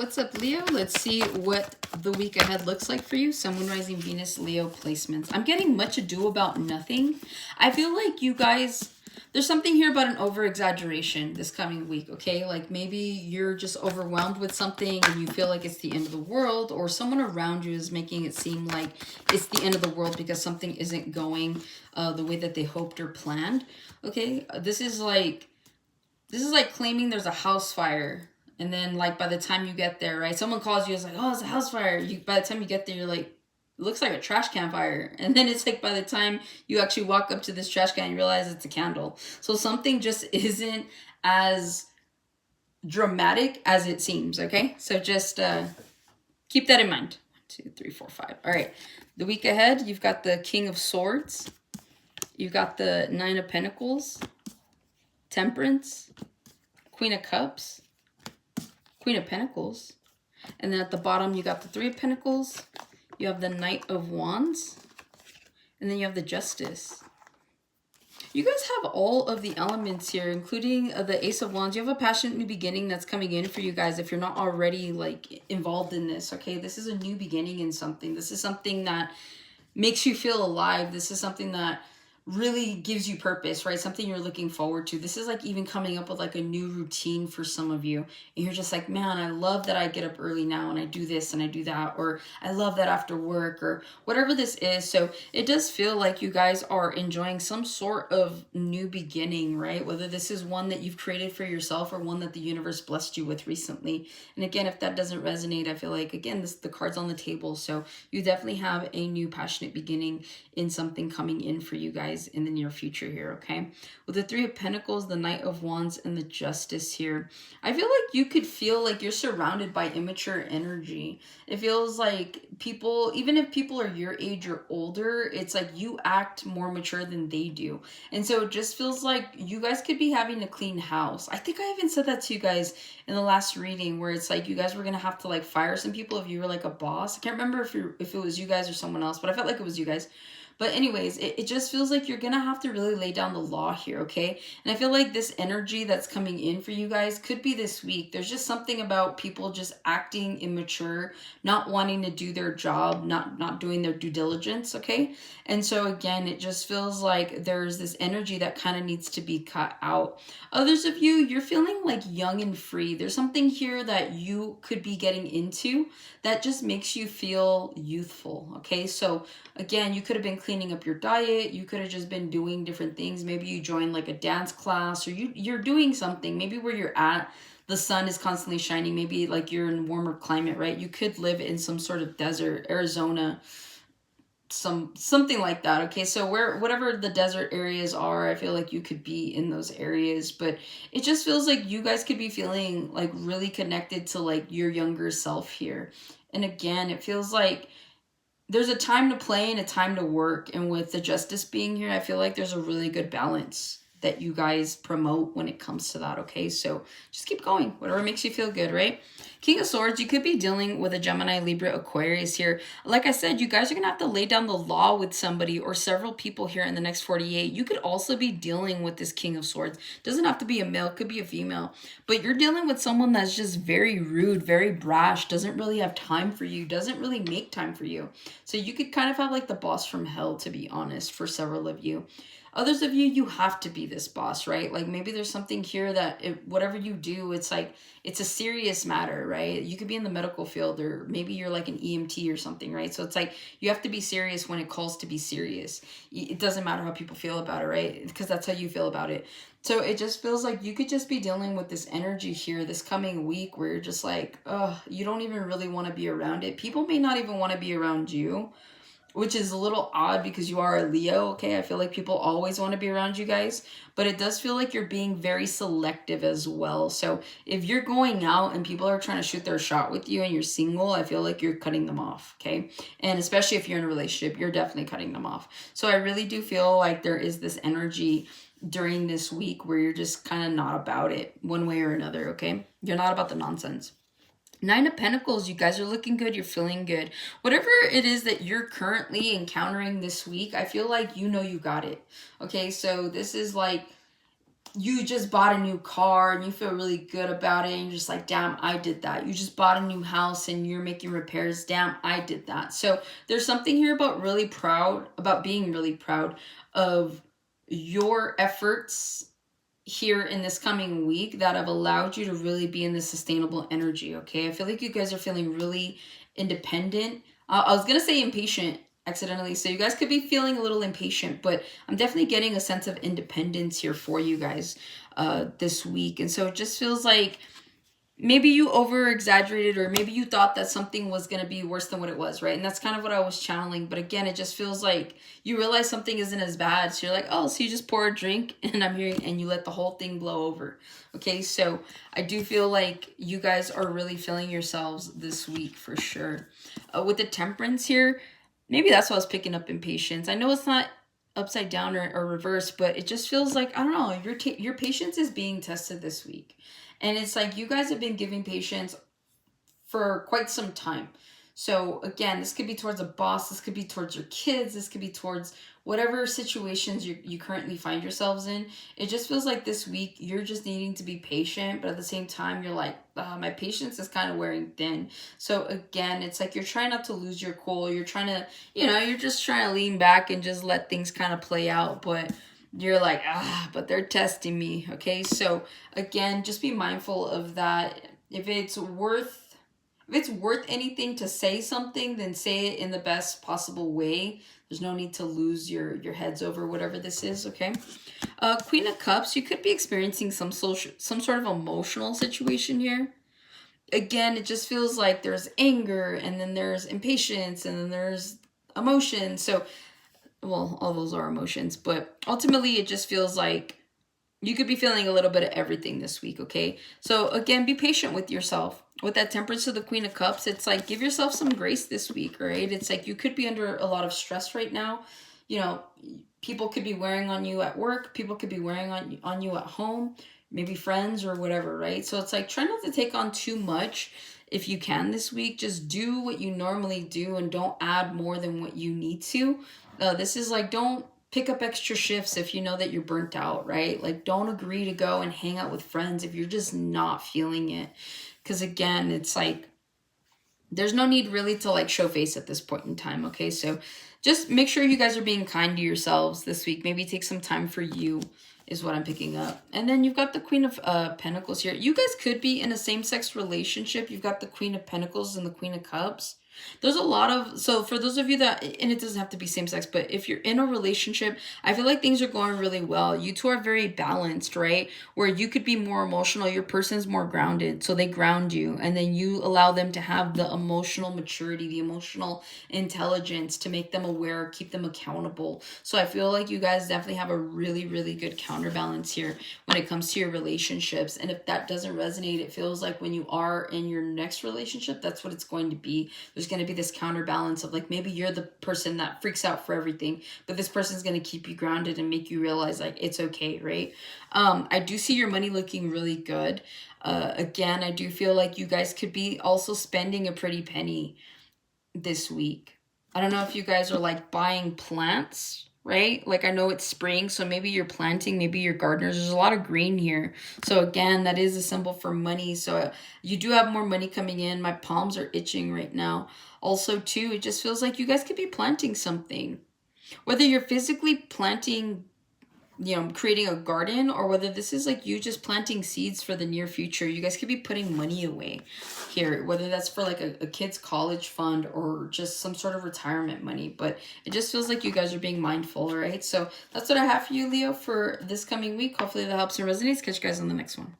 What's up, Leo? Let's see what the week ahead looks like for you. Sun, Moon, Rising, Venus, Leo placements. I'm getting much ado about nothing. I feel like you guys, there's something here about an over-exaggeration this coming week, okay? Like maybe you're just overwhelmed with something and you feel like it's the end of the world, or someone around you is making it seem like it's the end of the world because something isn't going the way that they hoped or planned, okay? This is like claiming there's a house fire. And then, like, by the time you get there, right, someone calls you, it's like, oh, it's a house fire. By the time you get there, you're like, it looks like a trash can fire. And then it's like by the time you actually walk up to this trash can, you realize it's a candle. So something just isn't as dramatic as it seems, okay? So just keep that in mind. 1, 2, 3, 4, 5. All right. The week ahead, you've got the King of Swords. You've got the Nine of Pentacles, Temperance, Queen of Cups, Queen of Pentacles. And then at the bottom, you got the Three of Pentacles. You have the Knight of Wands. And then you have the Justice. You guys have all of the elements here, including the Ace of Wands. You have a passionate new beginning that's coming in for you guys if you're not already, like, involved in this, okay? This is a new beginning in something. This is something that makes you feel alive. This is something that really gives you purpose, right? Something you're looking forward to. This is like even coming up with like a new routine for some of you. And you're just like, man, I love that I get up early now and I do this and I do that. Or I love that after work or whatever this is. So it does feel like you guys are enjoying some sort of new beginning, right? Whether this is one that you've created for yourself or one that the universe blessed you with recently. And again, if that doesn't resonate, I feel like, again, the card's on the table. So you definitely have a new passionate beginning in something coming in for you guys in the near future here, okay? With the Three of Pentacles, the Knight of Wands, and the Justice here, I feel like you could feel like you're surrounded by immature energy. It feels like people, even if people are your age or older, it's like you act more mature than they do. And so it just feels like you guys could be having a clean house. I think I even said that to you guys in the last reading where it's like you guys were going to have to like fire some people if you were like a boss. I can't remember if it was you guys or someone else, but I felt like it was you guys. But anyways, it just feels like you're going to have to really lay down the law here, okay? And I feel like this energy that's coming in for you guys could be this week. There's just something about people just acting immature, not wanting to do their job, not doing their due diligence, okay? And so again, it just feels like there's this energy that kind of needs to be cut out. Others of you, you're feeling like young and free. There's something here that you could be getting into that just makes you feel youthful, okay? So again, you could have been cleaning up your diet. You could have just been doing different things. Maybe you joined like a dance class or you're doing something. Maybe where you're at, the sun is constantly shining. Maybe like you're in a warmer climate, right? You could live in some sort of desert, Arizona, something like that, okay? So whatever the desert areas are, I feel like you could be in those areas, but it just feels like you guys could be feeling like really connected to like your younger self here. And again, it feels like there's a time to play and a time to work. And with the Justice being here, I feel like there's a really good balance that you guys promote when it comes to that, okay? So just keep going. Whatever makes you feel good, right? King of Swords, you could be dealing with a Gemini, Libra, Aquarius here. Like I said, you guys are going to have to lay down the law with somebody or several people here in the next 48. You could also be dealing with this King of Swords. Doesn't have to be a male, could be a female. But you're dealing with someone that's just very rude, very brash, doesn't really have time for you, doesn't really make time for you. So you could kind of have like the boss from hell, to be honest, for several of you. Others of you, you have to be this boss, right? Like maybe there's something here that whatever you do, it's like, it's a serious matter, right? You could be in the medical field or maybe you're like an EMT or something, right? So it's like, you have to be serious when it calls to be serious. It doesn't matter how people feel about it, right? Because that's how you feel about it. So it just feels like you could just be dealing with this energy here this coming week where you're just like, oh, you don't even really want to be around it. People may not even want to be around you, which is a little odd because you are a Leo, okay? I feel like people always want to be around you guys, but it does feel like you're being very selective as well. So if you're going out and people are trying to shoot their shot with you and you're single, I feel like you're cutting them off, okay? And especially if you're in a relationship, you're definitely cutting them off. So I really do feel like there is this energy during this week where you're just kind of not about it one way or another, okay? You're not about the nonsense. Nine of Pentacles, you guys are looking good. You're feeling good. Whatever it is that you're currently encountering this week, I feel like you know you got it. Okay, so this is like you just bought a new car and you feel really good about it and you're just like, damn, I did that. You just bought a new house and you're making repairs. Damn, I did that. So there's something here about being really proud of your efforts here in this coming week that have allowed you to really be in this sustainable energy. Okay, I feel like you guys are feeling really independent. I was gonna say impatient accidentally, so you guys could be feeling a little impatient, but I'm definitely getting a sense of independence here for you guys this week. And so it just feels like maybe you over exaggerated, or maybe you thought that something was going to be worse than what it was, right? And that's kind of what I was channeling. But again, it just feels like you realize something isn't as bad. So you're like, oh, so you just pour a drink and I'm hearing, and you let the whole thing blow over. Okay, so I do feel like you guys are really feeling yourselves this week for sure. With the temperance here, maybe that's why I was picking up impatience. I know it's not upside down or reverse, but it just feels like, I don't know, your patience is being tested this week. And it's like you guys have been giving patience for quite some time. So again, this could be towards a boss, this could be towards your kids, this could be towards whatever situations you currently find yourselves in. It just feels like this week you're just needing to be patient, but at the same time you're like, my patience is kind of wearing thin. So again, it's like you're trying not to lose your cool. You're trying to, you're just trying to lean back and just let things kind of play out. But you're like, but they're testing me. Okay, so again, just be mindful of that. If it's worth anything to say something, then say it in the best possible way. There's no need to lose your heads over whatever this is. Okay, Queen of Cups, you could be experiencing some sort of emotional situation here. Again, it just feels like there's anger, and then there's impatience, and then there's emotion. So, well, all those are emotions, but ultimately it just feels like you could be feeling a little bit of everything this week. Okay, so again, be patient with yourself. With that Temperance to the Queen of Cups, it's like give yourself some grace this week. Right, it's like you could be under a lot of stress right now. People could be wearing on you at work, people could be wearing on you at home, maybe friends or whatever, right? So it's like try not to take on too much. If you can this week, just do what you normally do and don't add more than what you need to. This is like, don't pick up extra shifts if you know that you're burnt out, right? Like, don't agree to go and hang out with friends if you're just not feeling it. Because again, it's like, there's no need really to like show face at this point in time. Okay, so just make sure you guys are being kind to yourselves this week. Maybe take some time for you is what I'm picking up. And then you've got the Queen of Pentacles here. You guys could be in a same-sex relationship. You've got the Queen of Pentacles and the Queen of Cups. There's a lot of, so for those of you that, and it doesn't have to be same sex, but if you're in a relationship, I feel like things are going really well. You two are very balanced, right? Where you could be more emotional, your person's more grounded, so they ground you, and then you allow them to have the emotional maturity, the emotional intelligence to make them aware, keep them accountable. So I feel like you guys definitely have a really, really good counterbalance here when it comes to your relationships. And if that doesn't resonate, it feels like when you are in your next relationship, that's what it's going to be. There's going to be this counterbalance of like, maybe you're the person that freaks out for everything, but this person's going to keep you grounded and make you realize like it's okay, right? I do see your money looking really good. Again, I do feel like you guys could be also spending a pretty penny this week. I don't know if you guys are like buying plants, right? Like I know it's spring, so maybe you're planting, maybe you're gardeners. There's a lot of green here. So again, that is a symbol for money. So you do have more money coming in. My palms are itching right now. Also too, it just feels like you guys could be planting something. Whether you're physically planting, creating a garden, or whether this is like you just planting seeds for the near future. You guys could be putting money away here, whether that's for like a kid's college fund or just some sort of retirement money. But it just feels like you guys are being mindful, right? So that's what I have for you, Leo, for this coming week. Hopefully that helps and resonates. Catch you guys on the next one.